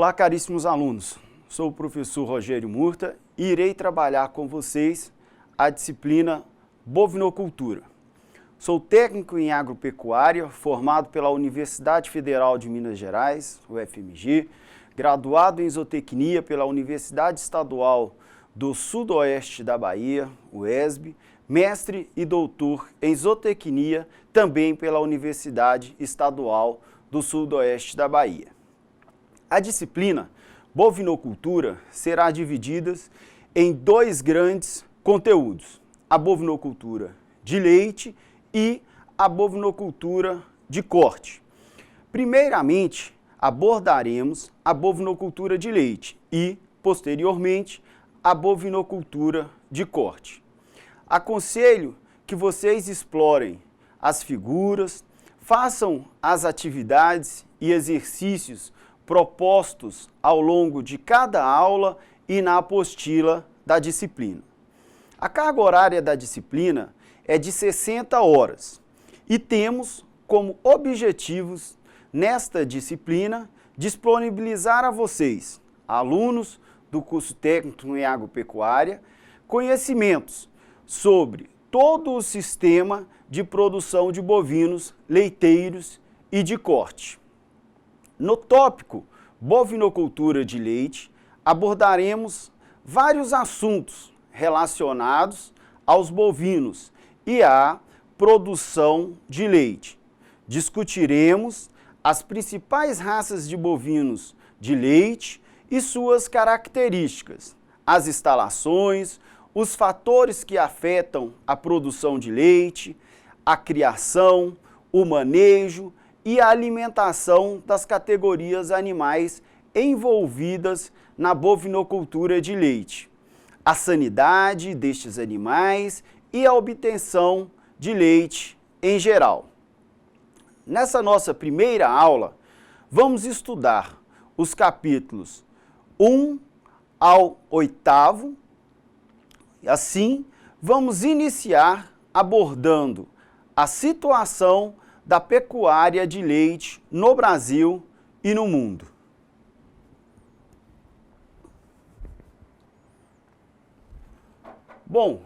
Olá, caríssimos alunos. Sou o professor Rogério Murta e irei trabalhar com vocês a disciplina Bovinocultura. Sou técnico em agropecuária, formado pela Universidade Federal de Minas Gerais, UFMG, graduado em zootecnia pela Universidade Estadual do Sudoeste da Bahia, UESB, mestre e doutor em zootecnia também pela Universidade Estadual do Sudoeste da Bahia. A disciplina Bovinocultura será dividida em dois grandes conteúdos: a bovinocultura de leite e a bovinocultura de corte. Primeiramente, abordaremos a bovinocultura de leite e, posteriormente, a bovinocultura de corte. Aconselho que vocês explorem as figuras, façam as atividades e exercícios propostos ao longo de cada aula e na apostila da disciplina. A carga horária da disciplina é de 60 horas e temos como objetivos nesta disciplina disponibilizar a vocês, alunos do curso técnico em agropecuária, conhecimentos sobre todo o sistema de produção de bovinos leiteiros e de corte. No tópico bovinocultura de leite, abordaremos vários assuntos relacionados aos bovinos e à produção de leite. Discutiremos as principais raças de bovinos de leite e suas características, as instalações, os fatores que afetam a produção de leite, a criação, o manejo e a alimentação das categorias animais envolvidas na bovinocultura de leite, a sanidade destes animais e a obtenção de leite em geral. Nessa nossa primeira aula, vamos estudar os capítulos 1 ao 8º. Assim, vamos iniciar abordando a situação da pecuária de leite no Brasil e no mundo. Bom,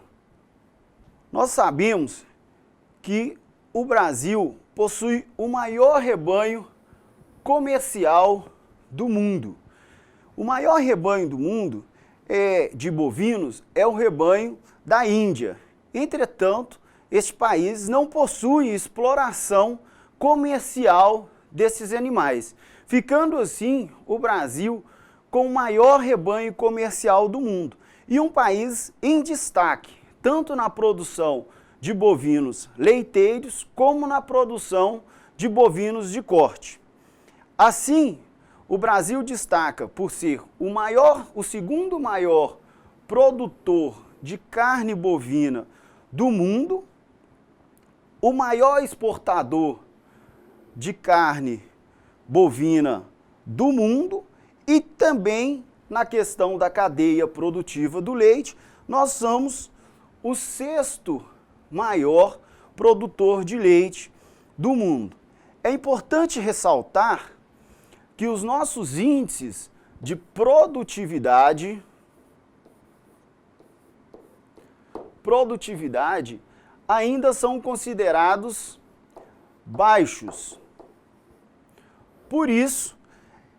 nós sabemos que o Brasil possui o maior rebanho comercial do mundo. O maior rebanho do mundo de bovinos é o rebanho da Índia. Entretanto, este país não possui exploração comercial desses animais, ficando assim o Brasil com o maior rebanho comercial do mundo e um país em destaque, tanto na produção de bovinos leiteiros como na produção de bovinos de corte. Assim, o Brasil destaca por ser o segundo maior produtor de carne bovina do mundo, o maior exportador de carne bovina do mundo e também na questão da cadeia produtiva do leite, nós somos o 6º maior produtor de leite do mundo. É importante ressaltar que os nossos índices de produtividade ainda são considerados baixos. Por isso,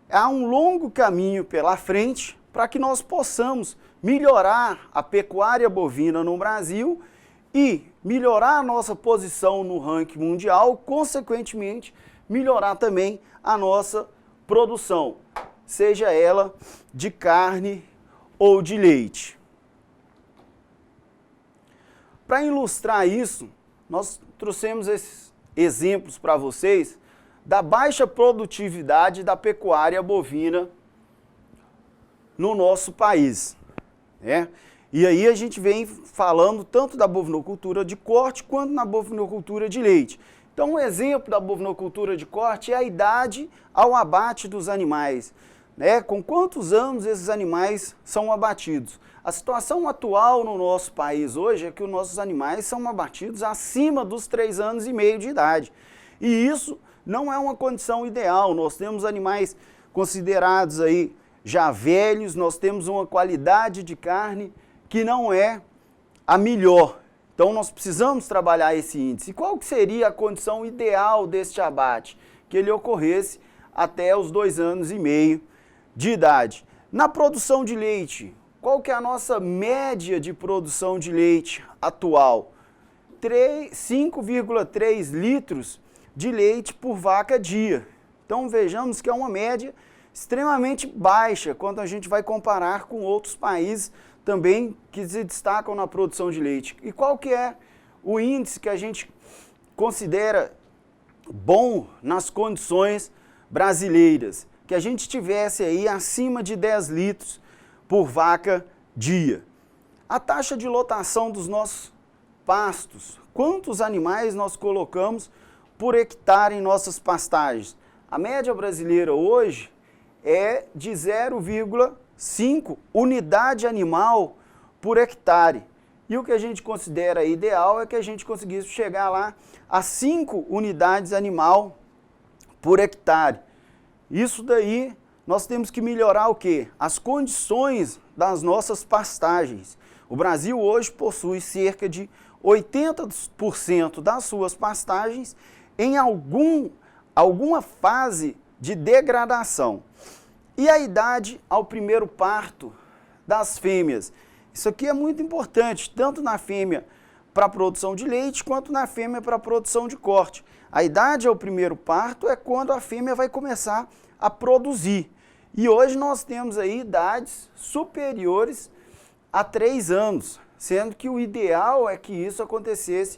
há um longo caminho pela frente para que nós possamos melhorar a pecuária bovina no Brasil e melhorar a nossa posição no ranking mundial, consequentemente, melhorar também a nossa produção, seja ela de carne ou de leite. Para ilustrar isso, nós trouxemos esses exemplos para vocês da baixa produtividade da pecuária bovina no nosso país, né? E aí a gente vem falando tanto da bovinocultura de corte quanto na bovinocultura de leite. Então, um exemplo da bovinocultura de corte é a idade ao abate dos animais, né? Com quantos anos esses animais são abatidos. A situação atual no nosso país hoje é que os nossos animais são abatidos acima dos 3 anos e meio de idade. E isso não é uma condição ideal. Nós temos animais com considerados aí já velhos, nós temos uma qualidade de carne que não é a melhor. Então nós precisamos trabalhar esse índice. E qual que seria a condição ideal deste abate? Que ele ocorresse até os 2 anos e meio de idade. Na produção de leite, qual que é a nossa média de produção de leite atual? 5,3 litros de leite por vaca dia. Então vejamos que é uma média extremamente baixa quando a gente vai comparar com outros países também que se destacam na produção de leite. E qual que é o índice que a gente considera bom nas condições brasileiras? Que a gente tivesse aí acima de 10 litros por vaca dia. A taxa de lotação dos nossos pastos, quantos animais nós colocamos por hectare em nossas pastagens? A média brasileira hoje é de 0,5 unidade animal por hectare. E o que a gente considera ideal é que a gente conseguisse chegar lá a 5 unidades animal por hectare. Isso daí nós temos que melhorar o quê? As condições das nossas pastagens. O Brasil hoje possui cerca de 80% das suas pastagens em alguma fase de degradação. E a idade ao primeiro parto das fêmeas. Isso aqui é muito importante, tanto na fêmea para a produção de leite, quanto na fêmea para a produção de corte. A idade ao primeiro parto é quando a fêmea vai começar a produzir. E hoje nós temos aí idades superiores a 3 anos, sendo que o ideal é que isso acontecesse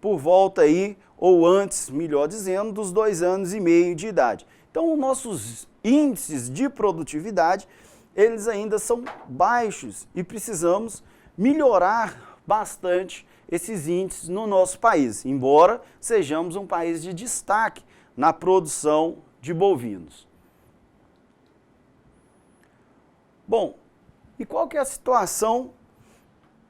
por volta aí, ou antes, melhor dizendo, dos 2 anos e meio de idade. Então, os nossos índices de produtividade, eles ainda são baixos e precisamos melhorar bastante esses índices no nosso país, embora sejamos um país de destaque na produção de bovinos. Bom, e qual que é a situação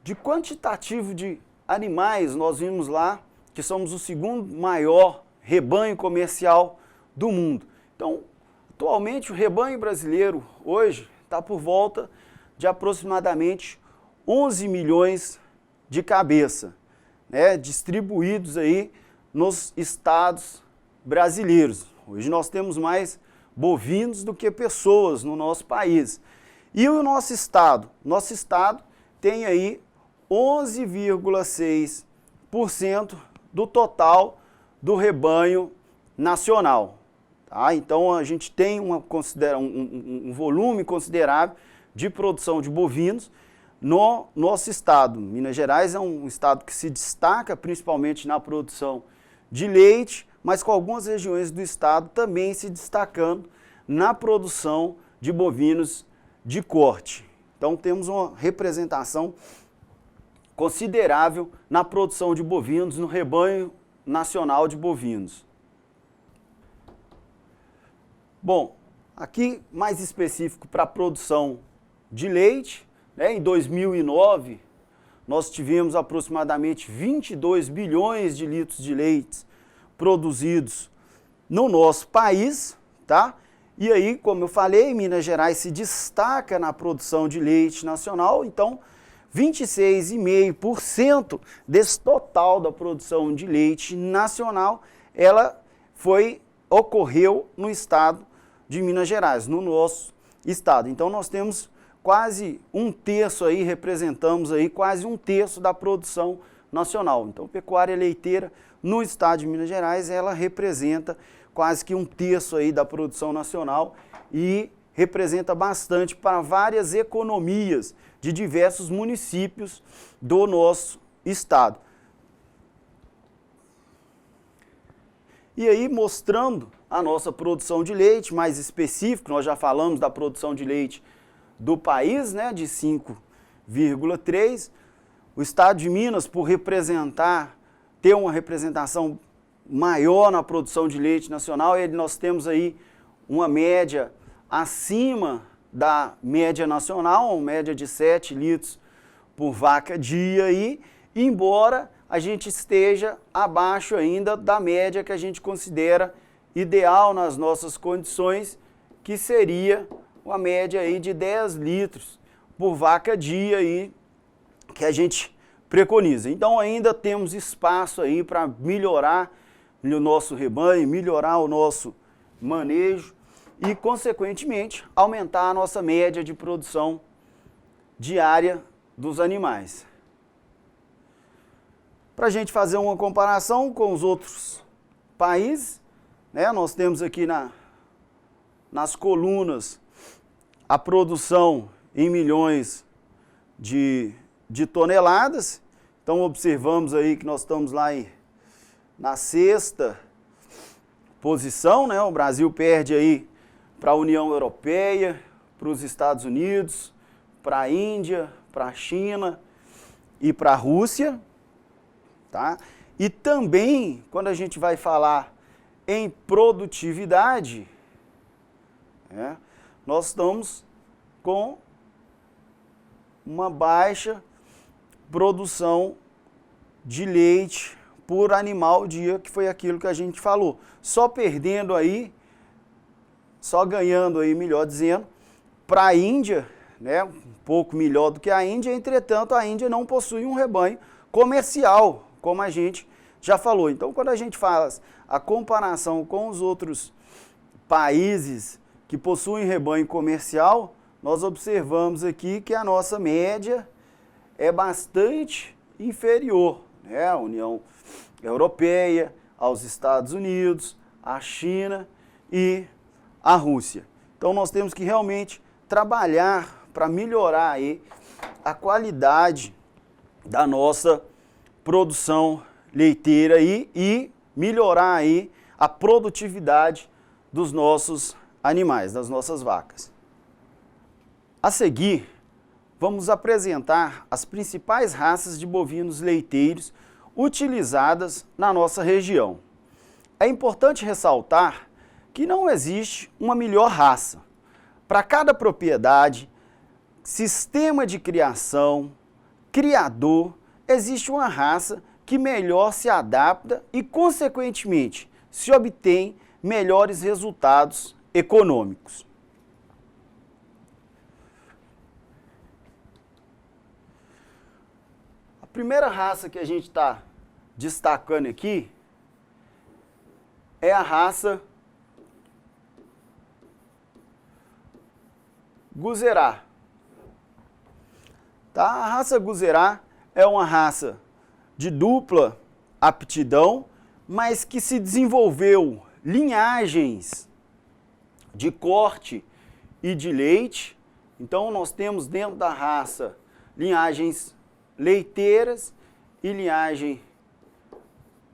de quantitativo de animais? Nós vimos lá que somos o 2º maior rebanho comercial do mundo. Então, atualmente o rebanho brasileiro hoje está por volta de aproximadamente 11 milhões de cabeça, né, distribuídos aí nos estados brasileiros. Hoje nós temos mais bovinos do que pessoas no nosso país. E o nosso estado? Nosso estado tem aí 11,6% do total do rebanho nacional. Tá? Então a gente tem um volume considerável de produção de bovinos no nosso estado. Minas Gerais é um estado que se destaca principalmente na produção de leite, mas com algumas regiões do estado também se destacando na produção de bovinos de corte. Então temos uma representação considerável na produção de bovinos no rebanho nacional de bovinos. Bom, aqui mais específico para a produção de leite, né, em 2009 nós tivemos aproximadamente 22 bilhões de litros de leite produzidos no nosso país, tá? E aí, como eu falei, Minas Gerais se destaca na produção de leite nacional, então 26,5% desse total da produção de leite nacional, ela ocorreu no estado de Minas Gerais, no nosso estado. Então nós temos quase 1/3 aí, representamos aí quase 1/3 da produção nacional. Então pecuária leiteira no estado de Minas Gerais, ela representa quase que 1/3 aí da produção nacional e representa bastante para várias economias de diversos municípios do nosso estado. E aí, mostrando a nossa produção de leite, mais específico, nós já falamos da produção de leite do país, né, de 5,3. O estado de Minas, por ter uma representação maior na produção de leite nacional, nós temos aí uma média acima da média nacional, uma média de 7 litros por vaca dia aí, embora a gente esteja abaixo ainda da média que a gente considera ideal nas nossas condições, que seria uma média aí de 10 litros por vaca dia aí que a gente preconiza. Então ainda temos espaço aí para melhorar o nosso rebanho, melhorar o nosso manejo e, consequentemente, aumentar a nossa média de produção diária dos animais. Para a gente fazer uma comparação com os outros países, né, nós temos aqui nas colunas a produção em milhões de toneladas. Então observamos aí que nós estamos lá na 6ª posição, né? O Brasil perde aí para a União Europeia, para os Estados Unidos, para a Índia, para a China e para a Rússia, tá? E também, quando a gente vai falar em produtividade, né, nós estamos com uma baixa produção de leite por animal dia, que foi aquilo que a gente falou. Só perdendo aí, só ganhando aí, melhor dizendo, para a Índia, né, um pouco melhor do que a Índia, entretanto a Índia não possui um rebanho comercial, como a gente já falou. Então quando a gente faz a comparação com os outros países que possuem rebanho comercial, nós observamos aqui que a nossa média é bastante inferior, né, à União Europeia, aos Estados Unidos, à China e à Rússia. Então nós temos que realmente trabalhar para melhorar aí a qualidade da nossa produção leiteira aí e melhorar aí a produtividade dos nossos animais, das nossas vacas. A seguir, vamos apresentar as principais raças de bovinos leiteiros utilizadas na nossa região. É importante ressaltar que não existe uma melhor raça. Para cada propriedade, sistema de criação, criador, existe uma raça que melhor se adapta e, consequentemente, se obtém melhores resultados econômicos. A primeira raça que a gente está destacando aqui é a raça Guzerá. Tá? A raça Guzerá é uma raça de dupla aptidão, mas que se desenvolveu linhagens de corte e de leite. Então nós temos dentro da raça linhagens leiteiras e linhagem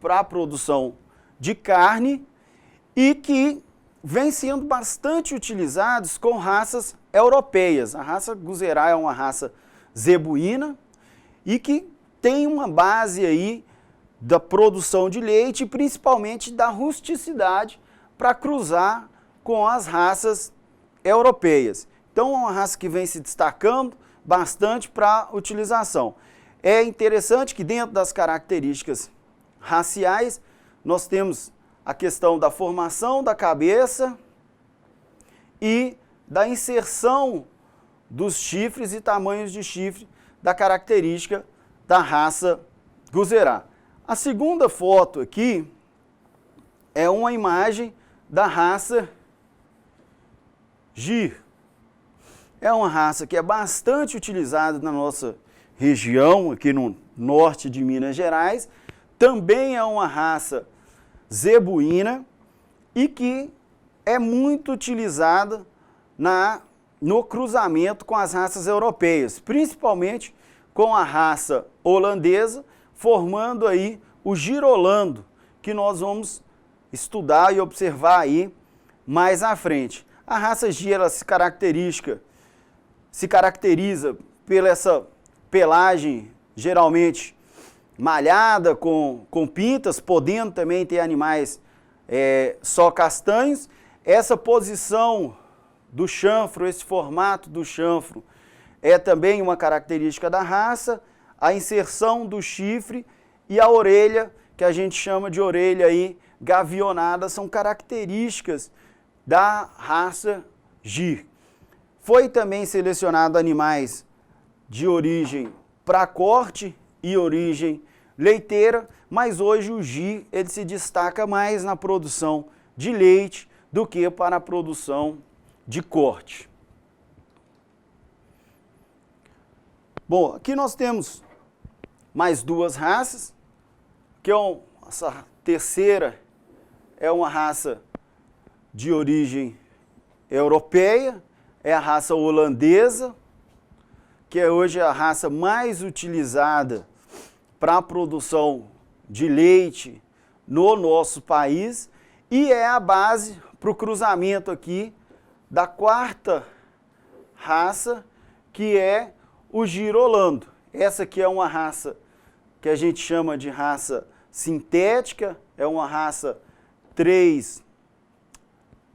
para a produção de carne e que vem sendo bastante utilizados com raças europeias. A raça Guzerá é uma raça zebuína e que tem uma base aí da produção de leite e principalmente da rusticidade para cruzar com as raças europeias. Então é uma raça que vem se destacando bastante para a utilização. É interessante que dentro das características raciais nós temos a questão da formação da cabeça e da inserção dos chifres e tamanhos de chifre da característica da raça Guzerá. A segunda foto aqui é uma imagem da raça Gir. É uma raça que é bastante utilizada na nossa região, aqui no norte de Minas Gerais. Também é uma raça zebuína e que é muito utilizada no cruzamento com as raças europeias, principalmente com a raça holandesa, formando aí o girolando, que nós vamos estudar e observar aí mais à frente. A raça Gir, ela se caracteriza pela essa pelagem geralmente malhada, com pintas, podendo também ter animais só castanhos. Essa posição do chanfro, esse formato do chanfro, é também uma característica da raça. A inserção do chifre e a orelha, que a gente chama de orelha aí gavionada, são características da raça GIR. Foi também selecionado animais de origem para corte e origem leiteira, mas hoje o GIR ele se destaca mais na produção de leite do que para a produção de corte. Bom, aqui nós temos mais duas raças, que essa terceira é uma raça de origem europeia, é a raça holandesa, que é hoje a raça mais utilizada para a produção de leite no nosso país e é a base para o cruzamento aqui da quarta raça, que é o girolando. Essa aqui é uma raça que a gente chama de raça sintética, é uma raça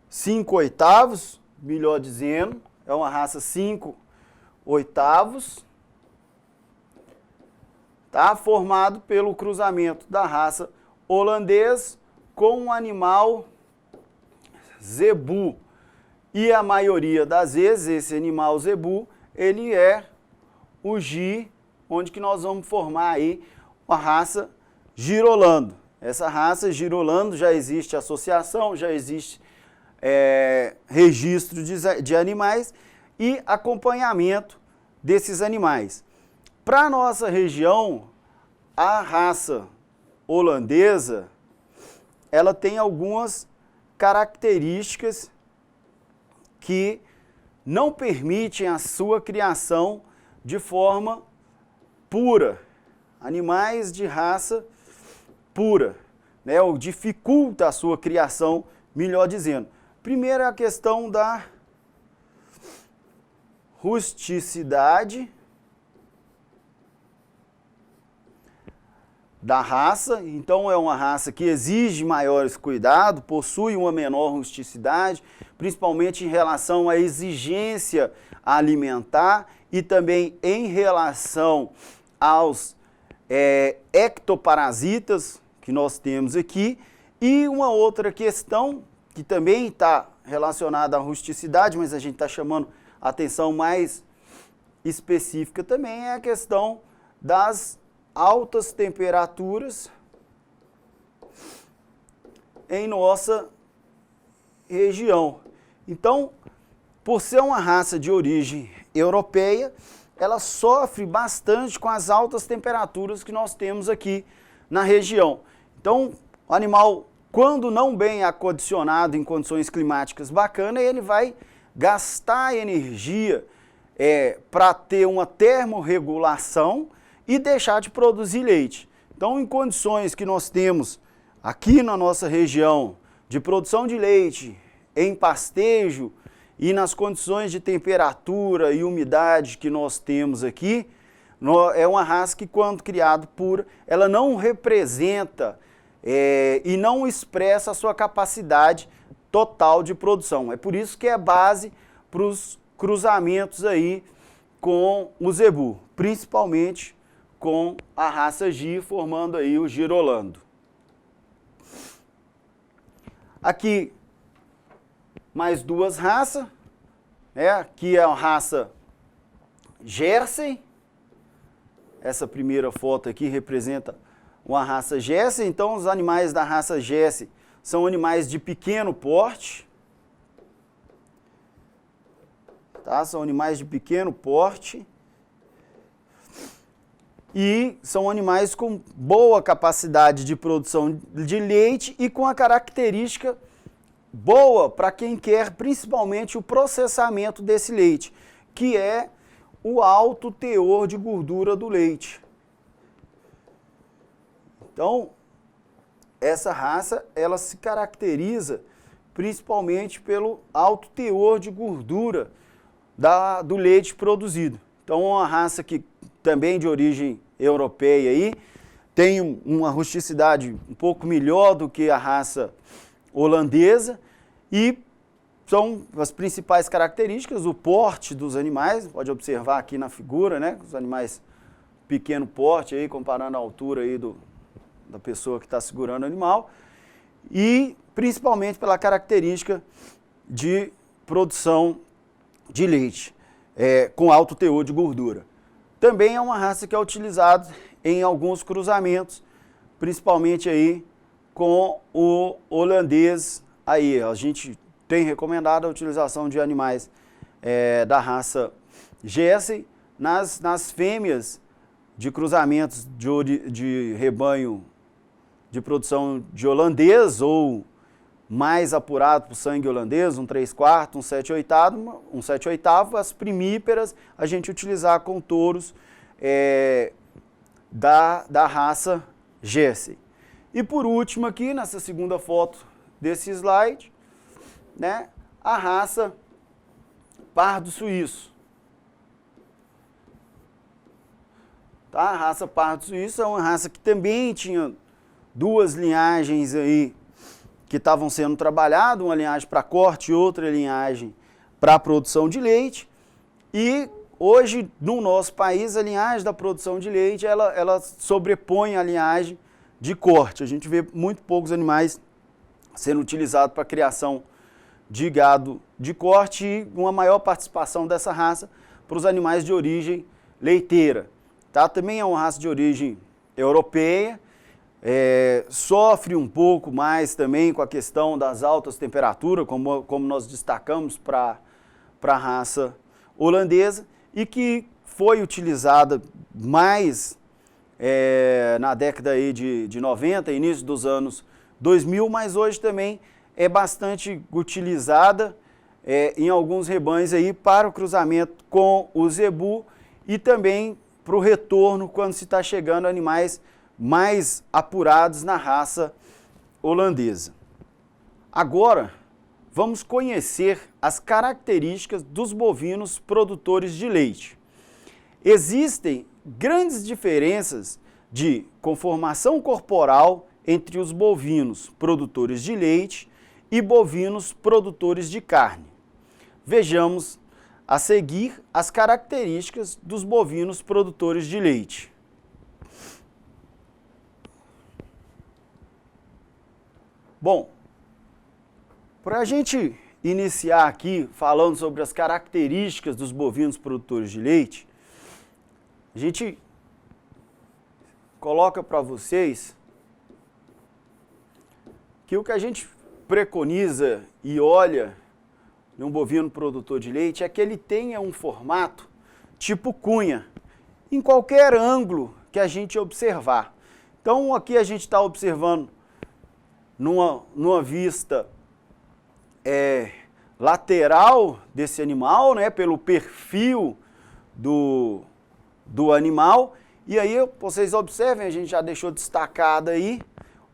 5 oitavos, melhor dizendo, é uma raça 5 oitavos, tá? Formado pelo cruzamento da raça holandês com um animal zebu. E a maioria das vezes, esse animal zebu, ele é o GIR, onde que nós vamos formar aí a raça girolando. Essa raça girolando já existe associação, já existe registro de animais e acompanhamento desses animais. Para a nossa região, a raça holandesa, ela tem algumas características que não permitem a sua criação de forma pura. Animais de raça pura, né, ou dificulta a sua criação, melhor dizendo. Primeiro é a questão da rusticidade da raça, então é uma raça que exige maiores cuidados, possui uma menor rusticidade, principalmente em relação à exigência alimentar e também em relação aos ectoparasitas que nós temos aqui. E uma outra questão que também está relacionada à rusticidade, mas a gente está chamando a atenção mais específica também, é a questão das altas temperaturas em nossa região. Então, por ser uma raça de origem europeia, ela sofre bastante com as altas temperaturas que nós temos aqui na região. Então, o animal, quando não bem acondicionado em condições climáticas bacanas, ele vai gastar energia para ter uma termorregulação e deixar de produzir leite. Então, em condições que nós temos aqui na nossa região de produção de leite em pastejo e nas condições de temperatura e umidade que nós temos aqui, é uma raça que, quando criada pura, ela não representa e não expressa a sua capacidade total de produção. É por isso que é base para os cruzamentos aí com o zebu, principalmente com a raça GIR, formando aí o girolando. Aqui, mais duas raças, aqui é a raça Jersey, essa primeira foto aqui representa uma raça Jersey, então os animais da raça Jersey são animais de pequeno porte, tá? São animais de pequeno porte e são animais com boa capacidade de produção de leite e com a característica boa para quem quer principalmente o processamento desse leite, que é o alto teor de gordura do leite. Então, essa raça, ela se caracteriza principalmente pelo alto teor de gordura do leite produzido. Então, é uma raça que também de origem europeia aí, tem uma rusticidade um pouco melhor do que a raça holandesa e são as principais características, o porte dos animais, pode observar aqui na figura, né, os animais pequeno porte aí, comparando a altura aí da pessoa que está segurando o animal, e principalmente pela característica de produção de leite, com alto teor de gordura. Também é uma raça que é utilizada em alguns cruzamentos, principalmente aí com o holandês. Aí a gente tem recomendado a utilização de animais da raça Jersey nas fêmeas de cruzamentos de rebanho de produção de holandês ou mais apurado por sangue holandês, um 3/4, um 7/8, as primíparas a gente utilizar com touros da raça Jersey. E por último aqui, nessa segunda foto desse slide, né, a raça pardo suíço. Tá? A raça pardo suíço é uma raça que também tinha duas linhagens aí que estavam sendo trabalhadas, uma linhagem para corte e outra linhagem para produção de leite. E hoje, no nosso país, a linhagem da produção de leite, ela sobrepõe a linhagem de corte. A gente vê muito poucos animais sendo utilizados para a criação de gado de corte e uma maior participação dessa raça para os animais de origem leiteira. Tá? Também é uma raça de origem europeia, sofre um pouco mais também com a questão das altas temperaturas, como nós destacamos para a raça holandesa, e que foi utilizada mais na década aí de 90, início dos anos 2000, mas hoje também é bastante utilizada em alguns rebanhos aí para o cruzamento com o zebu e também para o retorno quando se está chegando animais mais apurados na raça holandesa. Agora, vamos conhecer as características dos bovinos produtores de leite. Existem grandes diferenças de conformação corporal entre os bovinos produtores de leite e bovinos produtores de carne. Vejamos a seguir as características dos bovinos produtores de leite. Bom, para a gente iniciar aqui falando sobre as características dos bovinos produtores de leite, a gente coloca para vocês que o que a gente preconiza e olha em um bovino produtor de leite é que ele tenha um formato tipo cunha, em qualquer ângulo que a gente observar. Então aqui a gente está observando numa vista lateral desse animal, né, pelo perfil do animal, e aí vocês observem, a gente já deixou destacado aí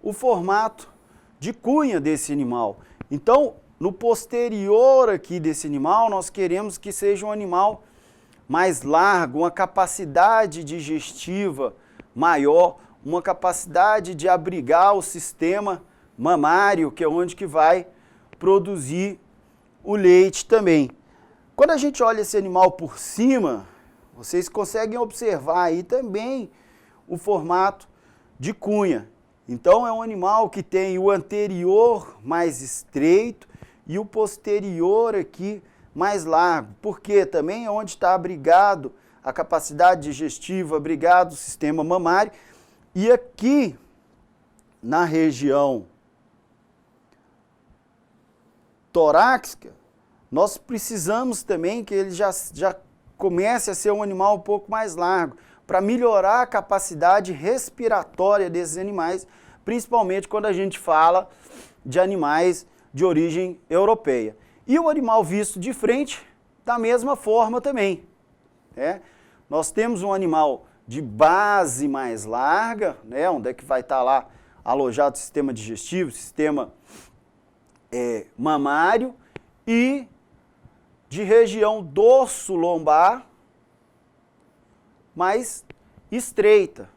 o formato de cunha desse animal. Então, no posterior aqui desse animal, nós queremos que seja um animal mais largo, uma capacidade digestiva maior, uma capacidade de abrigar o sistema mamário, que é onde que vai produzir o leite também. Quando a gente olha esse animal por cima, vocês conseguem observar aí também o formato de cunha. Então é um animal que tem o anterior mais estreito e o posterior aqui mais largo, porque também é onde está abrigado a capacidade digestiva, abrigado o sistema mamário. E aqui na região torácica, nós precisamos também que ele já comece a ser um animal um pouco mais largo, para melhorar a capacidade respiratória desses animais, principalmente quando a gente fala de animais de origem europeia. E o animal visto de frente, da mesma forma também. Nós temos um animal de base mais larga, onde é que vai estar lá alojado o sistema digestivo, sistema mamário, e de região dorso lombar mais estreita.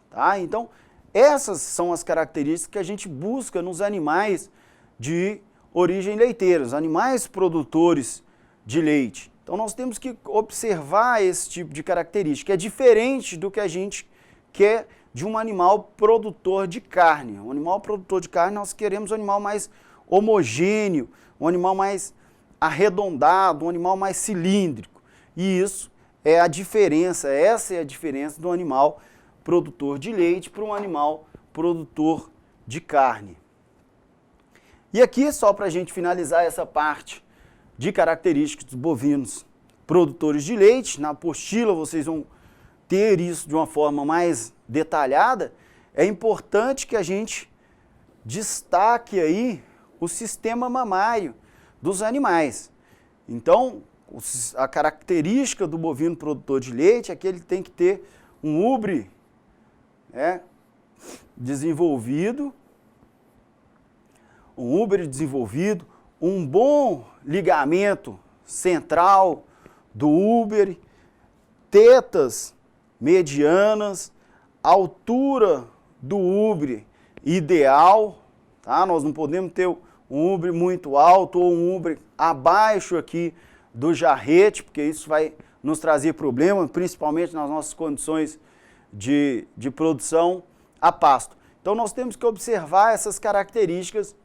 Tá? Então, essas são as características que a gente busca nos animais de origem leiteira, os animais produtores de leite. Então, nós temos que observar esse tipo de característica. É diferente do que a gente quer de um animal produtor de carne. Um animal produtor de carne, nós queremos um animal mais homogêneo, um animal mais arredondado, um animal mais cilíndrico. E isso é a diferença, essa é a diferença do animal produtor de leite para um animal produtor de carne. E aqui, só para a gente finalizar essa parte de características dos bovinos produtores de leite, na apostila vocês vão ter isso de uma forma mais detalhada, é importante que a gente destaque aí o sistema mamário dos animais. Então, a característica do bovino produtor de leite é que ele tem que ter um úbre, né, desenvolvido, um bom ligamento central do úbere, tetas medianas, altura do úbere ideal, tá? Nós não podemos ter um úbere muito alto ou um úbere abaixo aqui do jarrete, porque isso vai nos trazer problema, principalmente nas nossas condições de produção a pasto. Então nós temos que observar essas características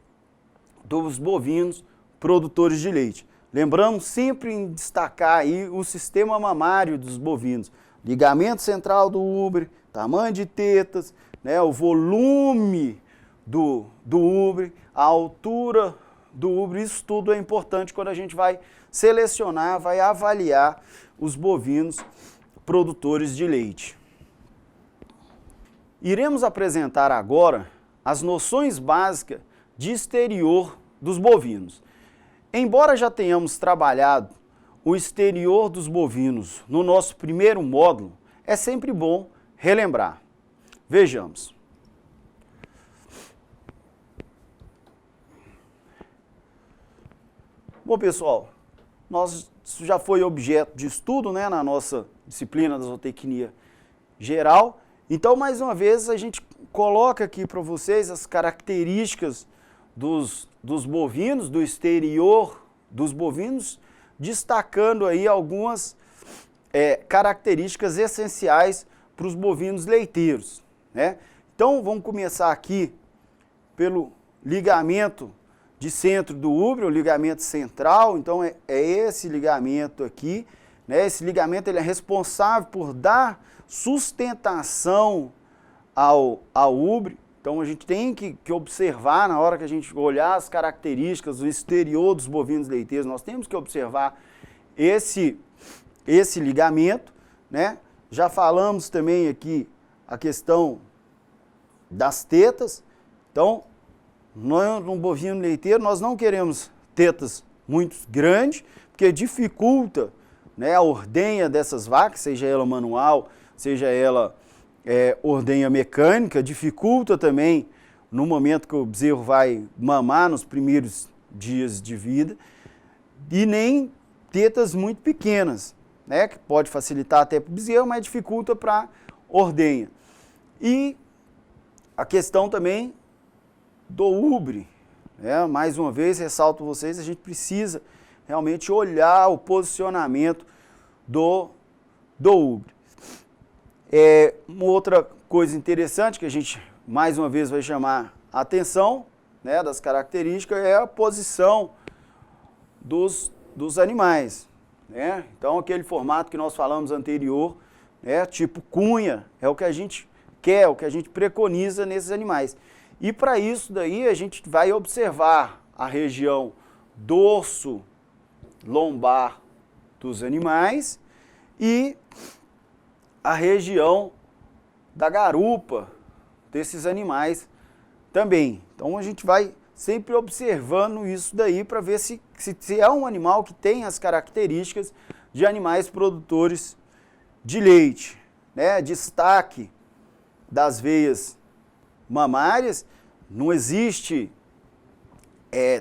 dos bovinos produtores de leite. Lembramos sempre em destacar aí o sistema mamário dos bovinos, ligamento central do úbere, tamanho de tetas, né, o volume do úbere, a altura do úbere, isso tudo é importante quando a gente vai selecionar, vai avaliar os bovinos produtores de leite. Iremos apresentar agora as noções básicas de exterior dos bovinos. Embora já tenhamos trabalhado o exterior dos bovinos no nosso primeiro módulo, é sempre bom relembrar. Vejamos. Bom, pessoal, isso já foi objeto de estudo, né, na nossa disciplina da zootecnia geral. Então, mais uma vez, a gente coloca aqui para vocês as características dos bovinos, do exterior dos bovinos, destacando aí algumas características essenciais para os bovinos leiteiros, né? Então, vamos começar aqui pelo ligamento de centro do úbere, o ligamento central. Então, é esse ligamento aqui, né? Esse ligamento ele é responsável por dar sustentação ao úbere. Então, a gente tem que observar, na hora que a gente olhar as características do exterior dos bovinos leiteiros, nós temos que observar esse ligamento, né? Já falamos também aqui a questão das tetas. Então, no bovino leiteiro, nós não queremos tetas muito grandes, porque dificulta, né, a ordenha dessas vacas, seja ela manual, seja ela ordenha mecânica, dificulta também no momento que o bezerro vai mamar nos primeiros dias de vida, e nem tetas muito pequenas, né, que pode facilitar até para o bezerro, mas dificulta para ordenha. E a questão também do úbere, né, mais uma vez, ressalto vocês, a gente precisa realmente olhar o posicionamento do úbere. Uma outra coisa interessante que a gente, mais uma vez, vai chamar a atenção, né, das características, é a posição dos animais, né? Então, aquele formato que nós falamos anterior, né, tipo cunha, é o que a gente quer, o que a gente preconiza nesses animais. E para isso daí, a gente vai observar a região dorso lombar dos animais e a região da garupa desses animais também. Então a gente vai sempre observando isso daí para ver se é um animal que tem as características de animais produtores de leite, né? Destaque das veias mamárias, não existe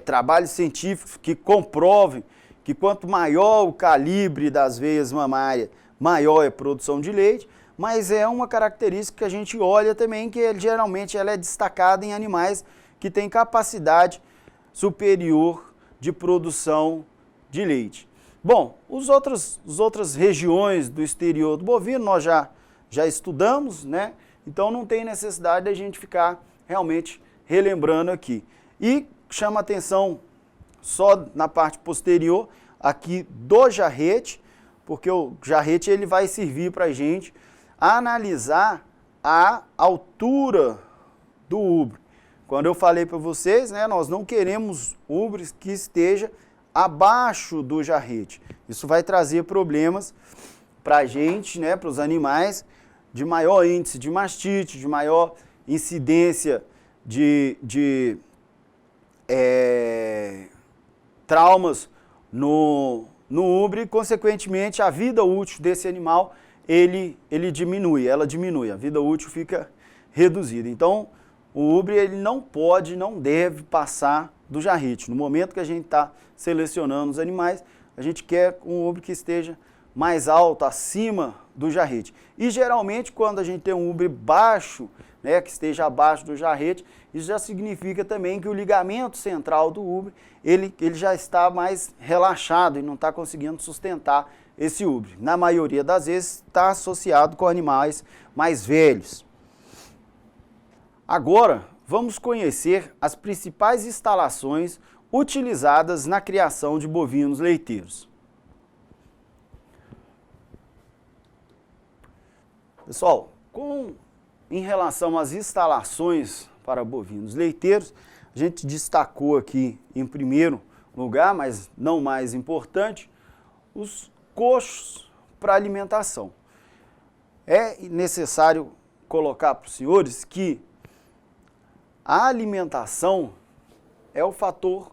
trabalhos científicos que comprovem que quanto maior o calibre das veias mamárias, maior é a produção de leite, mas é uma característica que a gente olha também, que geralmente ela é destacada em animais que têm capacidade superior de produção de leite. Bom, as outras regiões do exterior do bovino nós já estudamos, né? Então não tem necessidade de a gente ficar realmente relembrando aqui. E chama atenção só na parte posterior aqui do jarrete, porque o jarrete ele vai servir para a gente analisar a altura do ubre. Quando eu falei para vocês, né, nós não queremos ubres que esteja abaixo do jarrete. Isso vai trazer problemas para a gente, né, para os animais, de maior índice de mastite, de maior incidência de traumas no ubre, e, consequentemente, a vida útil desse animal, ela diminui, a vida útil fica reduzida. Então, o ubre ele não pode, não deve passar do jarrete. No momento que a gente está selecionando os animais, a gente quer um ubre que esteja mais alto, acima do jarrete. E geralmente quando a gente tem um ubre baixo, né, que esteja abaixo do jarrete, isso já significa também que o ligamento central do ubre, ele já está mais relaxado e não está conseguindo sustentar esse ubre. Na maioria das vezes está associado com animais mais velhos. Agora, vamos conhecer as principais instalações utilizadas na criação de bovinos leiteiros. Pessoal, em relação às instalações para bovinos leiteiros, a gente destacou aqui em primeiro lugar, mas não mais importante, os coxos para alimentação. É necessário colocar para os senhores que a alimentação é o fator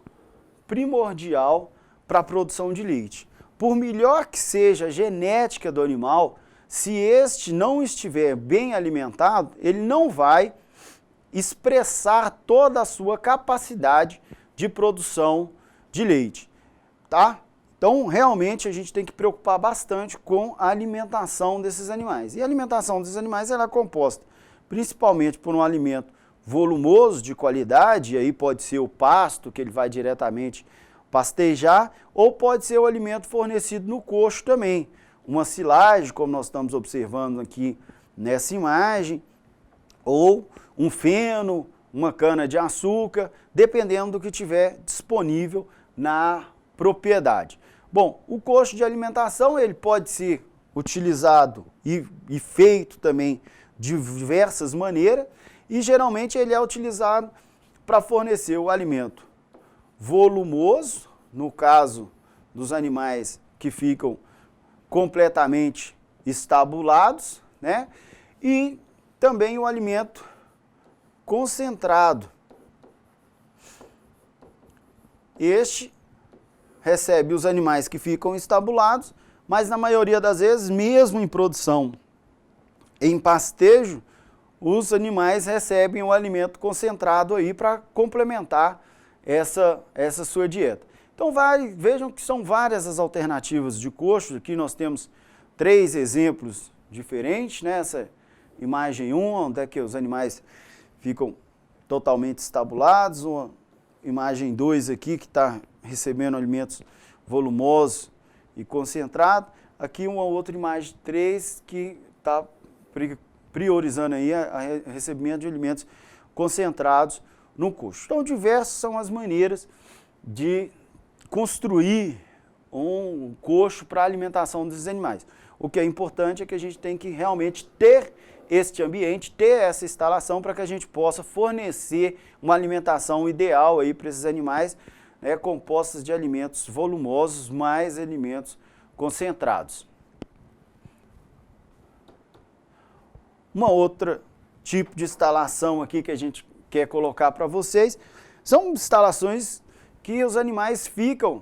primordial para a produção de leite. Por melhor que seja a genética do animal, se este não estiver bem alimentado, ele não vai expressar toda a sua capacidade de produção de leite, tá? Então, realmente, a gente tem que preocupar bastante com a alimentação desses animais. E a alimentação desses animais ela é composta principalmente por um alimento volumoso, de qualidade, e aí pode ser o pasto, que ele vai diretamente pastejar, ou pode ser o alimento fornecido no coxo também. Uma silagem, como nós estamos observando aqui nessa imagem, ou um feno, uma cana-de-açúcar, dependendo do que tiver disponível na propriedade. Bom, o coxo de alimentação ele pode ser utilizado e feito também de diversas maneiras, e geralmente ele é utilizado para fornecer o alimento volumoso, no caso dos animais que ficam completamente estabulados, né? E também o alimento concentrado. Este recebe os animais que ficam estabulados, mas na maioria das vezes, mesmo em produção, em pastejo, os animais recebem o alimento concentrado aí para complementar essa sua dieta. Então vejam que são várias as alternativas de coxo. Aqui nós temos 3 exemplos diferentes, né? Essa imagem 1, onde é que os animais ficam totalmente estabulados, uma imagem 2 aqui que está recebendo alimentos volumosos e concentrados. Aqui uma outra imagem 3 que está priorizando aí o recebimento de alimentos concentrados no coxo. Então, diversas são as maneiras de construir um coxo para a alimentação desses animais. O que é importante é que a gente tem que realmente ter este ambiente, ter essa instalação para que a gente possa fornecer uma alimentação ideal aí para esses animais, né, compostas de alimentos volumosos mais alimentos concentrados. Uma outra tipo de instalação aqui que a gente quer colocar para vocês são instalações que os animais ficam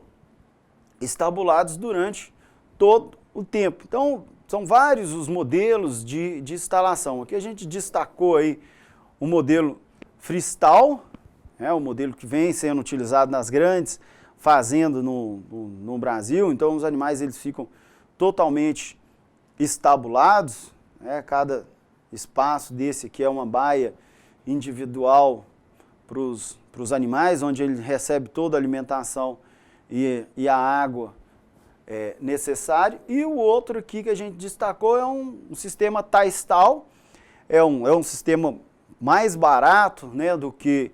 estabulados durante todo o tempo. Então, são vários os modelos de instalação. Aqui a gente destacou aí o modelo freestyle, o modelo que vem sendo utilizado nas grandes fazendas no Brasil. Então, os animais eles ficam totalmente estabulados, cada espaço desse aqui é uma baia individual para os animais, onde ele recebe toda a alimentação e a água necessária. E o outro aqui que a gente destacou é um sistema tie-stall, é um sistema mais barato, né, do que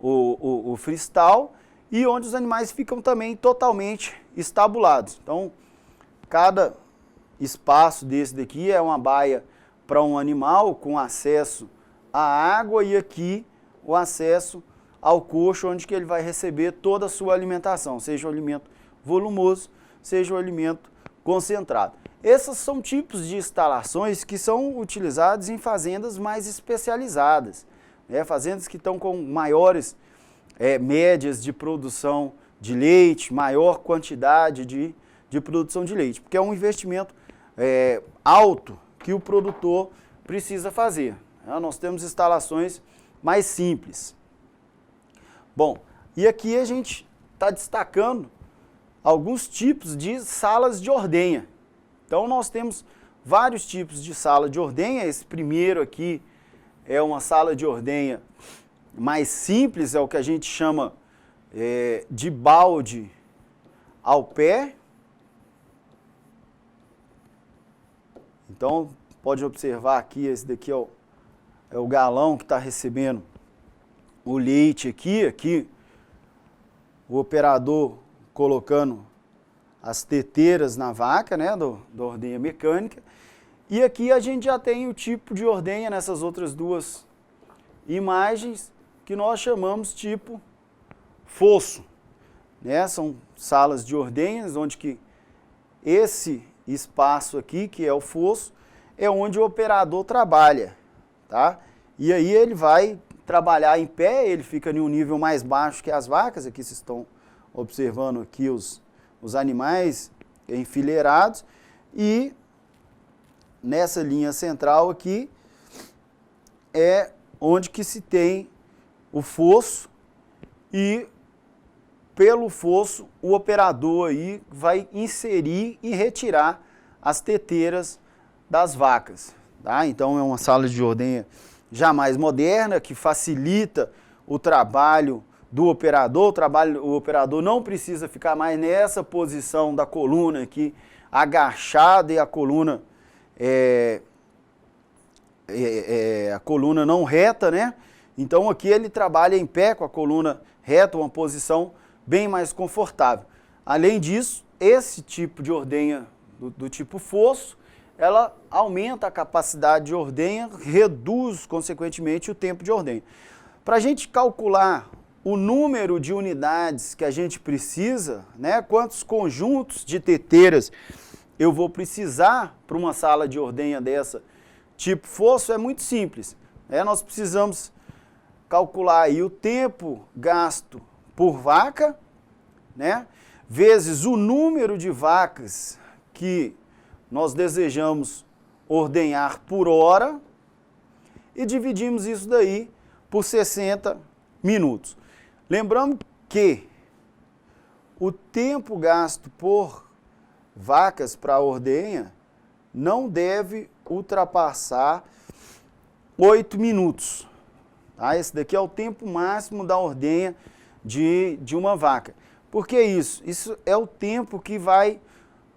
o freestyle, e onde os animais ficam também totalmente estabulados. Então, cada espaço desse daqui é uma baia para um animal com acesso à água e aqui o acesso ao coxo, onde que ele vai receber toda a sua alimentação, seja o alimento volumoso, seja o alimento concentrado. Esses são tipos de instalações que são utilizados em fazendas mais especializadas, né? Fazendas que estão com maiores médias de produção de leite, maior quantidade de produção de leite, porque é um investimento alto que o produtor precisa fazer. Né? Nós temos instalações mais simples. Bom, e aqui a gente está destacando alguns tipos de salas de ordenha. Então nós temos vários tipos de sala de ordenha. Esse primeiro aqui é uma sala de ordenha mais simples, é o que a gente chama de balde ao pé. Então pode observar aqui, esse daqui é o galão que está recebendo o leite aqui o operador colocando as teteiras na vaca, né, da ordenha mecânica. E aqui a gente já tem o tipo de ordenha nessas outras duas imagens que nós chamamos tipo fosso, né? São salas de ordenhas onde que esse espaço aqui, que é o fosso, é onde o operador trabalha, tá? E aí ele vai trabalhar em pé, ele fica em um nível mais baixo que as vacas. Aqui vocês estão observando aqui os animais enfileirados, e nessa linha central aqui é onde que se tem o fosso, e pelo fosso o operador aí vai inserir e retirar as teteiras das vacas, tá? Então é uma sala de ordenha já mais moderna, que facilita o trabalho do operador. O operador não precisa ficar mais nessa posição da coluna aqui, agachada, e a coluna a coluna não reta, né? Então aqui ele trabalha em pé com a coluna reta, uma posição bem mais confortável. Além disso, esse tipo de ordenha do tipo fosso, ela aumenta a capacidade de ordenha, reduz, consequentemente, o tempo de ordenha. Para a gente calcular o número de unidades que a gente precisa, né, quantos conjuntos de teteiras eu vou precisar para uma sala de ordenha dessa tipo fosso, é muito simples. Nós precisamos calcular aí o tempo gasto por vaca, né, vezes o número de vacas que nós desejamos ordenhar por hora, e dividimos isso daí por 60 minutos. Lembrando que o tempo gasto por vacas para ordenha não deve ultrapassar 8 minutos. Tá? Esse daqui é o tempo máximo da ordenha de uma vaca. Por que isso? Isso é o tempo que vai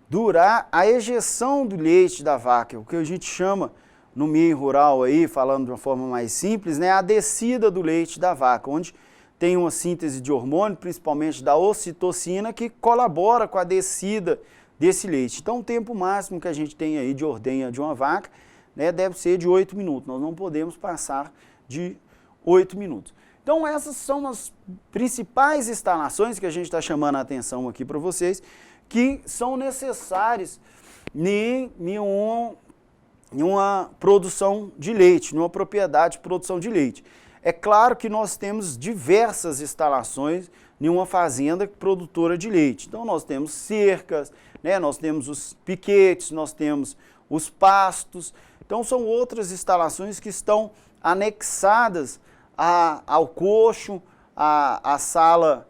durar a ejeção do leite da vaca, o que a gente chama no meio rural aí, falando de uma forma mais simples, né, a descida do leite da vaca, onde tem uma síntese de hormônio, principalmente da ocitocina, que colabora com a descida desse leite. Então o tempo máximo que a gente tem aí de ordenha de uma vaca, né, deve ser de 8 minutos, nós não podemos passar de 8 minutos. Então essas são as principais instalações que a gente está chamando a atenção aqui para vocês, que são necessários em uma produção de leite, numa propriedade de produção de leite. É claro que nós temos diversas instalações em uma fazenda produtora de leite. Então nós temos cercas, né, nós temos os piquetes, nós temos os pastos. Então são outras instalações que estão anexadas ao coxo, à sala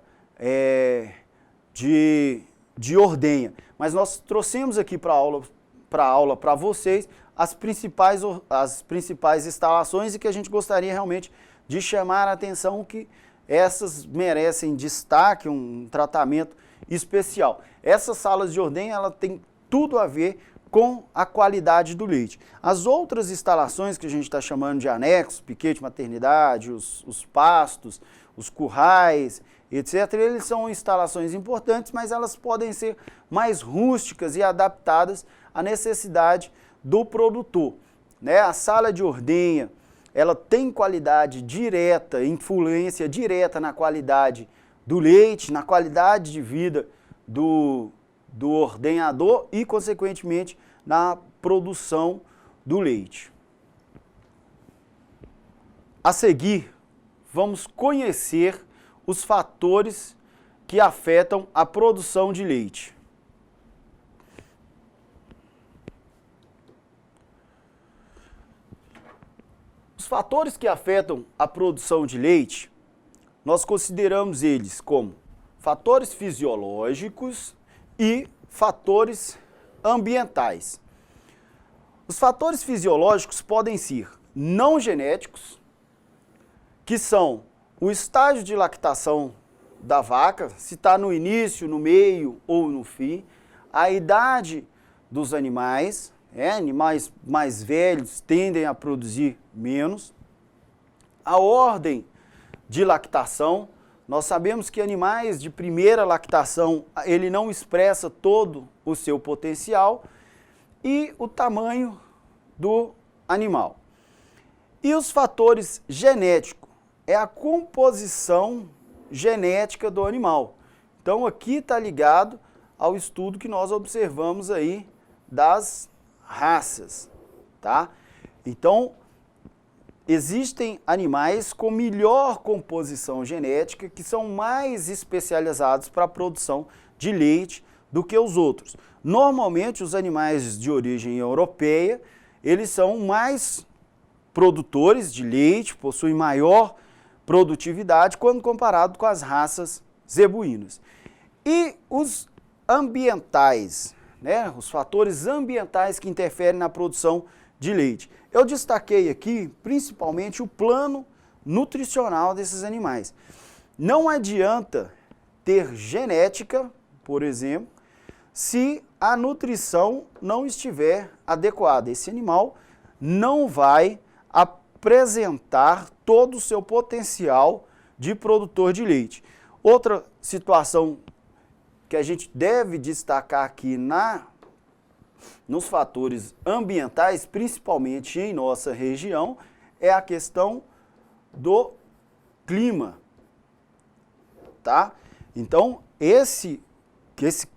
de ordenha. Mas nós trouxemos aqui para a aula para vocês as principais instalações, e que a gente gostaria realmente de chamar a atenção que essas merecem destaque, um tratamento especial. Essas salas de ordenha, ela tem tudo a ver com a qualidade do leite. As outras instalações que a gente está chamando de anexos, piquete maternidade, os pastos, os currais, etc. Eles são instalações importantes, mas elas podem ser mais rústicas e adaptadas à necessidade do produtor, né? A sala de ordenha, ela tem qualidade direta, influência direta na qualidade do leite, na qualidade de vida do ordenhador e, consequentemente, na produção do leite. A seguir, vamos conhecer os fatores que afetam a produção de leite. Os fatores que afetam a produção de leite, nós consideramos eles como fatores fisiológicos e fatores ambientais. Os fatores fisiológicos podem ser não genéticos, que são o estágio de lactação da vaca, se está no início, no meio ou no fim, a idade dos animais, animais mais velhos tendem a produzir menos, a ordem de lactação. Nós sabemos que animais de primeira lactação, ele não expressa todo o seu potencial, e o tamanho do animal. E os fatores genéticos, é a composição genética do animal. Então aqui está ligado ao estudo que nós observamos aí das raças, tá? Então, existem animais com melhor composição genética que são mais especializados para a produção de leite do que os outros. Normalmente, os animais de origem europeia, eles são mais produtores de leite, possuem maior produtividade quando comparado com as raças zebuínas. E os ambientais, né, os fatores ambientais que interferem na produção de leite. Eu destaquei aqui principalmente o plano nutricional desses animais. Não adianta ter genética, por exemplo, se a nutrição não estiver adequada. Esse animal não vai apresentar todo o seu potencial de produtor de leite. Outra situação que a gente deve destacar aqui nos fatores ambientais, principalmente em nossa região, é a questão do clima, tá? Então, esse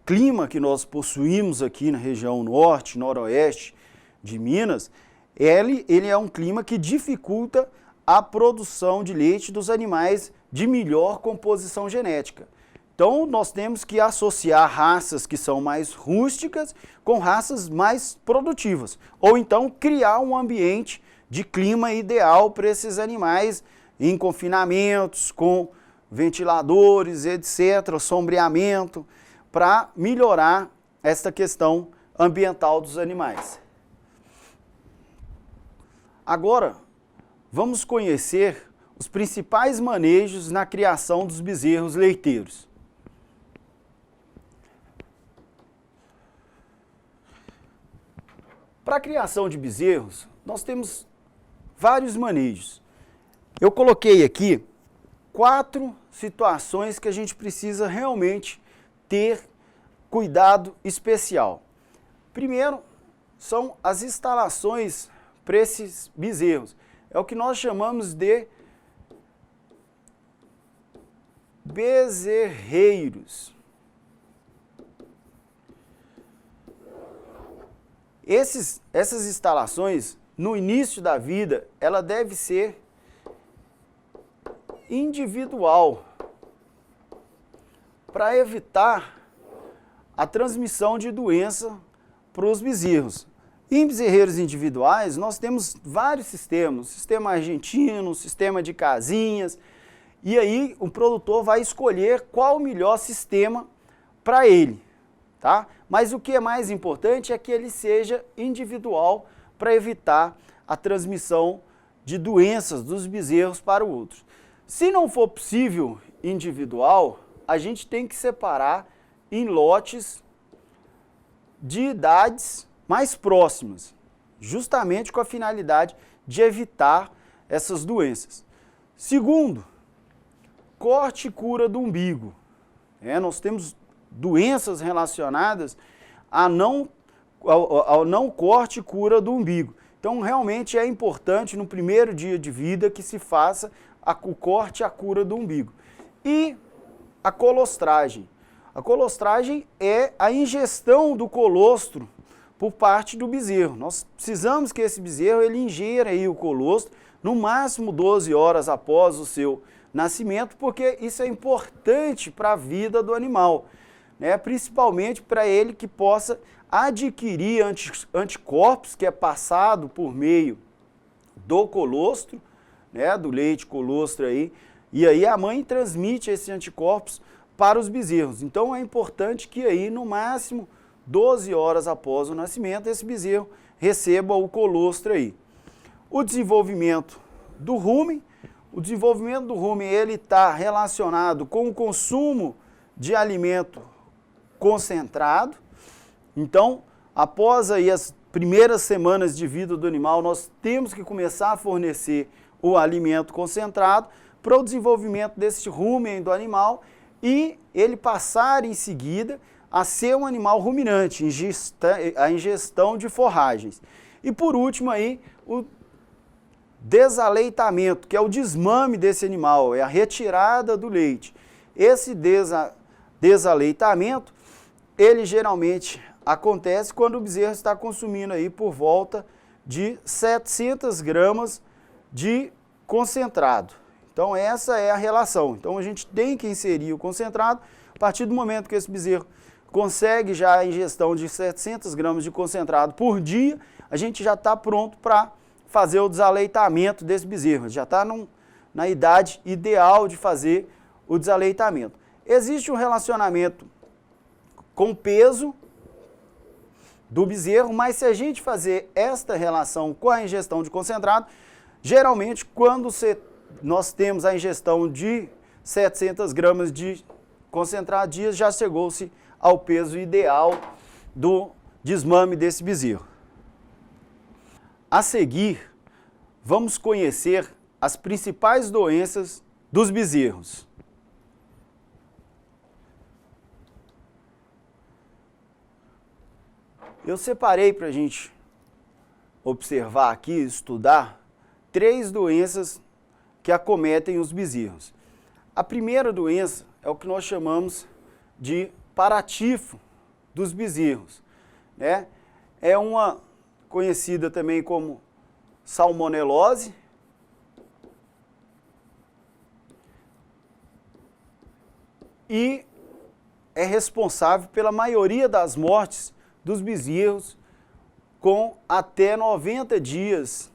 clima que nós possuímos aqui na região norte, noroeste de Minas, ele é um clima que dificulta a produção de leite dos animais de melhor composição genética. Então, nós temos que associar raças que são mais rústicas com raças mais produtivas. Ou então, criar um ambiente de clima ideal para esses animais em confinamentos, com ventiladores, etc., sombreamento, para melhorar esta questão ambiental dos animais. Agora, vamos conhecer os principais manejos na criação dos bezerros leiteiros. Para a criação de bezerros, nós temos vários manejos. Eu coloquei aqui 4 situações que a gente precisa realmente ter cuidado especial. Primeiro, são as instalações para esses bezerros. É o que nós chamamos de bezerreiros. Essas instalações, no início da vida, ela deve ser individual, para evitar a transmissão de doença para os bezerros. Em bezerreiros individuais, nós temos vários sistemas, sistema argentino, sistema de casinhas, e aí o produtor vai escolher qual o melhor sistema para ele, tá? Mas o que é mais importante é que ele seja individual para evitar a transmissão de doenças dos bezerros para o outro. Se não for possível individual, a gente tem que separar em lotes de idades mais próximas, justamente com a finalidade de evitar essas doenças. Segundo, corte e cura do umbigo. Nós temos doenças relacionadas ao não corte e cura do umbigo. Então, realmente é importante no primeiro dia de vida que se faça o corte e a cura do umbigo. E a colostragem. A colostragem é a ingestão do colostro por parte do bezerro. Nós precisamos que esse bezerro ele ingere aí o colostro no máximo 12 horas após o seu nascimento, porque isso é importante para a vida do animal, né? Principalmente para ele que possa adquirir anticorpos, que é passado por meio do colostro, né? Do leite colostro aí, e aí a mãe transmite esses anticorpos para os bezerros. Então é importante que aí no máximo 12 horas após o nascimento esse bezerro receba o colostro aí. O desenvolvimento do rumen. O desenvolvimento do rumen ele está relacionado com o consumo de alimento concentrado. Então, após aí as primeiras semanas de vida do animal, nós temos que começar a fornecer o alimento concentrado para o desenvolvimento desse rumen do animal e ele passar em seguida a ser um animal ruminante, a ingestão de forragens. E por último aí, o desaleitamento, que é o desmame desse animal, é a retirada do leite. Esse desaleitamento, ele geralmente acontece quando o bezerro está consumindo aí por volta de 700 gramas de concentrado. Então essa é a relação. Então a gente tem que inserir o concentrado. A partir do momento que esse bezerro consegue já a ingestão de 700 gramas de concentrado por dia, a gente já está pronto para fazer o desaleitamento desse bezerro. Já está na idade ideal de fazer o desaleitamento. Existe um relacionamento com o peso do bezerro, mas se a gente fazer esta relação com a ingestão de concentrado, geralmente quando nós temos a ingestão de 700 gramas de concentrado dia, já chegou-se ao peso ideal do desmame desse bezerro. A seguir, vamos conhecer as principais doenças dos bezerros. Eu separei para a gente observar aqui, estudar, 3 doenças que acometem os bezerros. A primeira doença é o que nós chamamos de paratifo dos bezerros, né? É uma conhecida também como salmonelose, e é responsável pela maioria das mortes dos bezerros com até 90 dias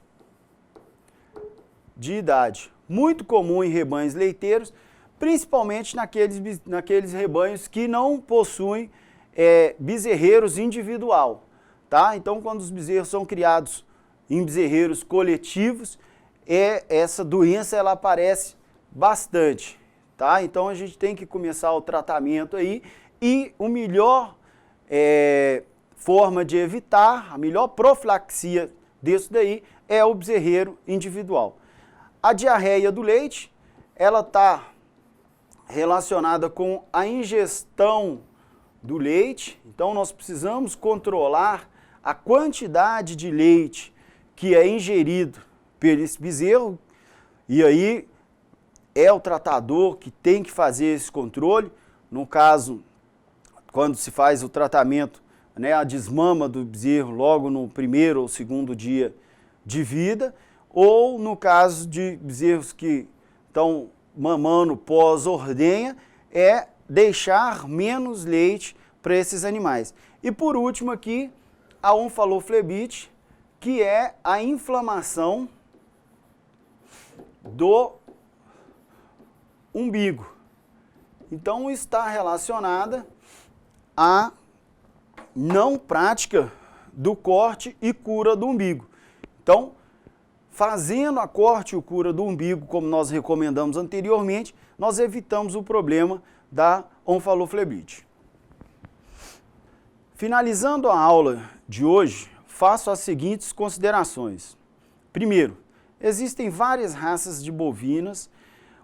de idade. Muito comum em rebanhos leiteiros, principalmente naqueles rebanhos que não possuem bezerreiros individual. Tá? Então, quando os bezerros são criados em bezerreiros coletivos, essa doença ela aparece bastante. Tá? Então, a gente tem que começar o tratamento aí e o melhor forma de evitar, a melhor profilaxia disso daí é o bezerreiro individual. A diarreia do leite, ela está relacionada com a ingestão do leite, então nós precisamos controlar a quantidade de leite que é ingerido por esse bezerro, e aí é o tratador que tem que fazer esse controle. No caso, quando se faz o tratamento, né, a desmama do bezerro logo no primeiro ou segundo dia de vida, ou no caso de bezerros que estão mamando pós-ordenha, é deixar menos leite para esses animais. E por último aqui, a onfaloflebite, que é a inflamação do umbigo. Então está relacionada à não prática do corte e cura do umbigo. Então, fazendo a corte e cura do umbigo, como nós recomendamos anteriormente, nós evitamos o problema da onfaloflebite. Finalizando a aula de hoje, faço as seguintes considerações. Primeiro, existem várias raças de bovinas.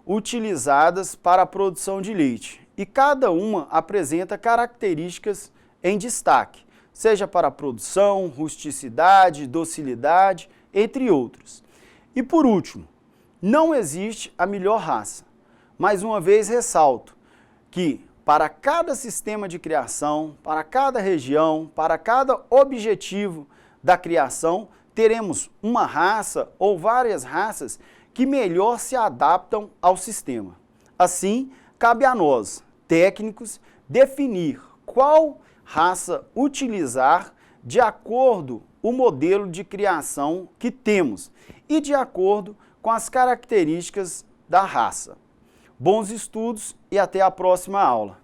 utilizadas para a produção de leite, e cada uma apresenta características em destaque, seja para a produção, rusticidade, docilidade, entre outros. E por último, não existe a melhor raça. Mais uma vez ressalto que para cada sistema de criação, para cada região, para cada objetivo da criação, teremos uma raça ou várias raças que melhor se adaptam ao sistema. Assim, cabe a nós, técnicos, definir qual raça utilizar de acordo com o modelo de criação que temos e de acordo com as características da raça. Bons estudos e até a próxima aula.